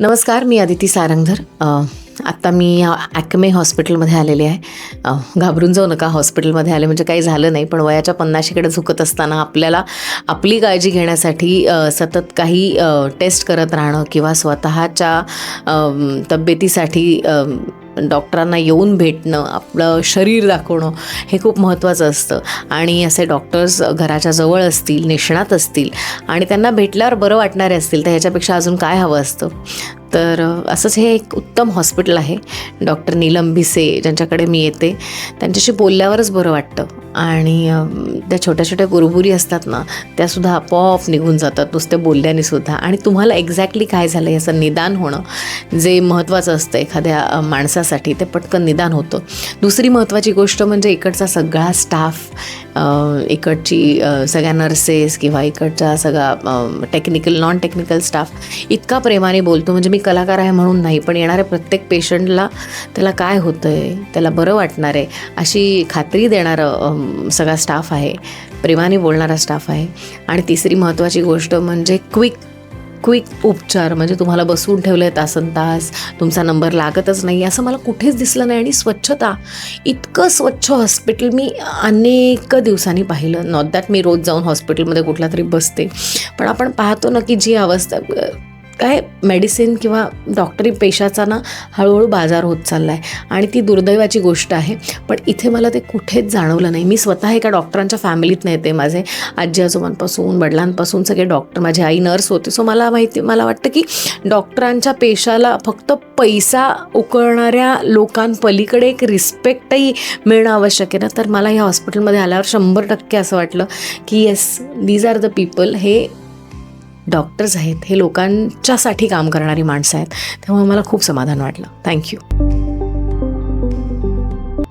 नमस्कार, मी अदिती सारंगधर. आत्ता मी ॲकमे हॉस्पिटलमध्ये आलेले आहे. घाबरून जाऊ नका, हॉस्पिटलमध्ये आले म्हणजे काही झालं नाही, पण वयाच्या 50शीकडे झुकत असताना आपल्याला आपली काळजी घेण्यासाठी सतत काही टेस्ट करत राहणं किंवा स्वतःच्या तब्येतीसाठी डॉक्टरांना येऊन भेटणं, आपलं शरीर दाखवणं हे खूप महत्त्वाचं असतं. आणि असे डॉक्टर्स घराच्या जवळ असतील, निष्णात असतील आणि त्यांना भेटल्यावर बरं वाटणारे असतील तर ह्याच्यापेक्षा अजून काय हवं असतं. तर असंच हे एक उत्तम हॉस्पिटल आहे. डॉक्टर नीलम भिसे ज्यांच्याकडे मी येते त्यांच्याशी बोलल्यावरच बरं वाटतं. आणि त्या छोट्या छोट्या कुरबुरी असतात ना, त्यासुद्धा आपोआप निघून जातात नुसते बोलल्याने सुद्धा. आणि तुम्हाला एक्झॅक्टली काय झालं याचं निदान होणं जे महत्त्वाचं असतं एखाद्या माणसासाठी, ते पटकन निदान होतं. दुसरी महत्त्वाची गोष्ट म्हणजे इकडचा सगळा स्टाफ, इकडची सगळ्या नर्सेस किंवा इकडचा सगळा टेक्निकल नॉन टेक्निकल स्टाफ इतका प्रेमाने बोलतो. म्हणजे मी कलाकार आहे म्हणून नाही, पण येणाऱ्या प्रत्येक पेशंटला त्याला काय होतं आहे, त्याला बरं वाटणार आहे अशी खात्री देणारं सगळा स्टाफ आहे, प्रेमाने बोलणारा स्टाफ आहे. आणि तिसरी महत्त्वाची गोष्ट म्हणजे क्विक उपचार. म्हणजे तुम्हाला बसवून ठेवलं आहे तासनतास, तुमचा नंबर लागतच नाही असं मला कुठेच दिसलं नाही. आणि स्वच्छता, इतकं स्वच्छ हॉस्पिटल मी अनेक दिवसांनी पाहिलं. नॉट दॅट मी रोज जाऊन हॉस्पिटलमध्ये कुठला तरी बसते, पण आपण पाहतो ना की जी अवस्था, काय मेडिसिन किंवा डॉक्टरी पेशाचा ना हळूहळू बाजार होत चालला आहे आणि ती दुर्दैवाची गोष्ट आहे. पण इथे मला ते कुठेच जाणवलं नाही. मी स्वतः एका डॉक्टरांच्या फॅमिलीत येते. माझे आजी आजोबांपासून वडिलांपासून सगळे डॉक्टर, माझी आई नर्स होते. सो मला वाटतं की डॉक्टरांच्या पेशाला फक्त पैसा उकळणाऱ्या लोकांपलीकडे एक रिस्पेक्टही मिळणं आवश्यक आहे ना. तर मला ह्या हॉस्पिटलमध्ये आल्यावर 100% असं वाटलं की yes, these are the people. हे डॉक्टर्स आहेत, हे लोकांच्यासाठी काम करणारी माणसं आहेत. त्यामुळे मला खूप समाधान वाटलं. थँक्यू.